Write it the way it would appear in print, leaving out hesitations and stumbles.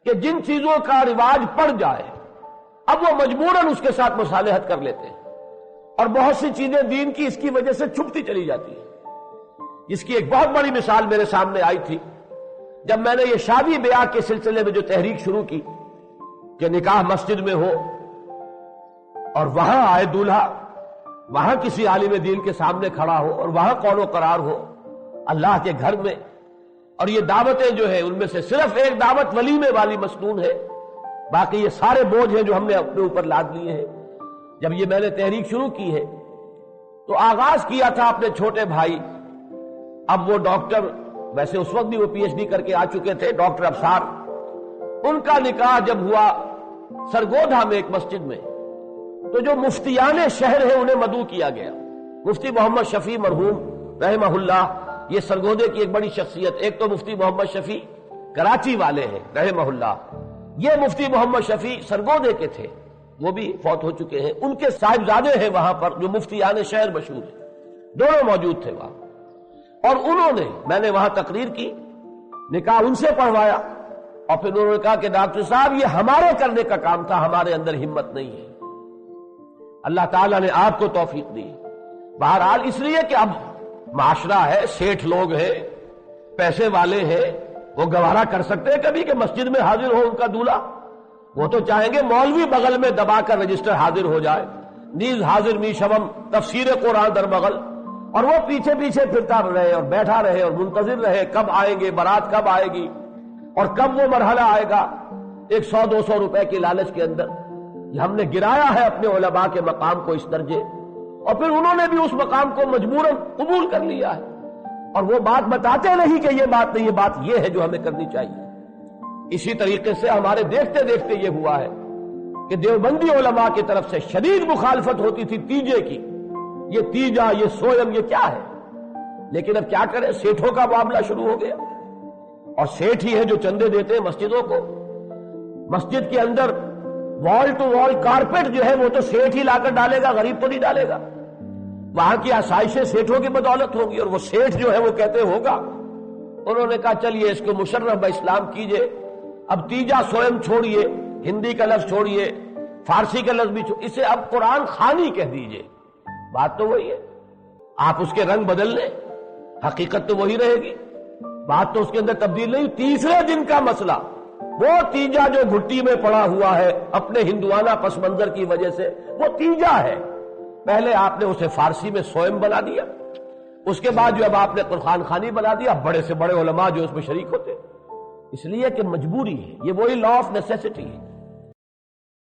کہ جن چیزوں کا رواج پڑ جائے اب وہ مجبوراً اس کے ساتھ مصالحت کر لیتے ہیں، اور بہت سی چیزیں دین کی اس کی وجہ سے چھپتی چلی جاتی ہیں۔ اس کی ایک بہت بڑی مثال میرے سامنے آئی تھی جب میں نے یہ شادی بیاہ کے سلسلے میں جو تحریک شروع کی کہ نکاح مسجد میں ہو اور وہاں آئے دولہا، وہاں کسی عالم دین کے سامنے کھڑا ہو اور وہاں قول و قرار ہو اللہ کے گھر میں، اور یہ دعوتیں جو ہے ان میں سے صرف ایک دعوت ولیمے والی مسنون ہے، باقی یہ سارے بوجھ ہیں جو ہم نے اپنے اوپر لاد لیے ہیں۔ جب یہ میں نے تحریک شروع کی ہے تو آغاز کیا تھا اپنے چھوٹے بھائی، اب وہ ڈاکٹر، ویسے اس وقت بھی وہ پی ایچ ڈی کر کے آ چکے تھے، ڈاکٹر افسار، ان کا نکاح جب ہوا سرگودھا میں ایک مسجد میں، تو جو مفتیان شہر ہیں انہیں مدعو کیا گیا۔ مفتی محمد شفیع مرحوم رحمہ اللہ، یہ سرگودے کی ایک بڑی شخصیت، ایک تو مفتی محمد شفیع کراچی والے ہیں رحمہ اللہ، یہ مفتی محمد شفیع سرگودے کے تھے، وہ بھی فوت ہو چکے ہیں، ان کے صاحبزادے ہیں وہاں پر جو مفتیان شہر مشہور ہیں، دونوں موجود تھے وہاں، اور انہوں نے، میں نے وہاں تقریر کی، نکاح ان سے پڑھوایا، اور پھر انہوں نے کہا کہ ڈاکٹر صاحب یہ ہمارے کرنے کا کام تھا، ہمارے اندر ہمت نہیں ہے، اللہ تعالیٰ نے آپ کو توفیق دی۔ بہرحال اس لیے کہ اب معاشرہ ہے، سیٹھ لوگ ہیں، پیسے والے ہیں، وہ گوارا کر سکتے ہیں کبھی کہ مسجد میں حاضر ہو ان کا دولہا؟ وہ تو چاہیں گے مولوی بغل میں دبا کر رجسٹر حاضر ہو جائے، نیز حاضر می شوم تفسیر قرآن در بغل، اور وہ پیچھے پیچھے پھرتا رہے اور بیٹھا رہے اور منتظر رہے کب آئیں گے، بارات کب آئے گی، اور کب وہ مرحلہ آئے گا 100-200 روپے کی لالچ کے اندر۔ یہ ہم نے گرایا ہے اپنے علماء کے مقام کو اس درجے، اور پھر انہوں نے بھی اس مقام کو مجبوراً قبول کر لیا ہے، اور وہ بات بتاتے نہیں کہ یہ بات نہیں، یہ بات یہ ہے جو ہمیں کرنی چاہیے۔ اسی طریقے سے ہمارے دیکھتے دیکھتے یہ ہوا ہے کہ دیوبندی علماء کی طرف سے شدید مخالفت ہوتی تھی تیجے کی، یہ تیجا، یہ سویم، یہ کیا ہے؟ لیکن اب کیا کریں، سیٹھوں کا معاملہ شروع ہو گیا، اور سیٹھ ہی ہے جو چندے دیتے ہیں مسجدوں کو۔ مسجد کے اندر وال ٹو وال کارپیٹ جو ہے وہ تو سیٹھ ہی لا کر ڈالے گا، غریب تو نہیں ڈالے گا۔ وہاں کی آسائشیں سیٹھوں کی بدولت ہوگی، اور وہ سیٹھ جو ہے وہ کہتے ہوگا۔ انہوں نے کہا چلیے اس کو مشرف اسلام کیجئے، اب تیجا سویم چھوڑیے، ہندی کا لفظ چھوڑیے، فارسی کا لفظ بھی اسے اب قرآن خوانی کہہ دیجئے۔ بات تو وہی ہے، آپ اس کے رنگ بدل لیں، حقیقت تو وہی رہے گی، بات تو اس کے اندر تبدیل نہیں۔ تیسرے دن کا مسئلہ، وہ تیجا جو گھٹی میں پڑا ہوا ہے اپنے ہندوانہ پس منظر کی وجہ سے، وہ تیجا ہے، پہلے آپ نے اسے فارسی میں سوئم بنا دیا، اس کے بعد جو اب آپ نے قرآن خوانی بنا دیا، بڑے سے بڑے علماء جو اس میں شریک ہوتے، اس لیے کہ مجبوری ہے، یہ وہی لا آف نیسیسٹی ہے۔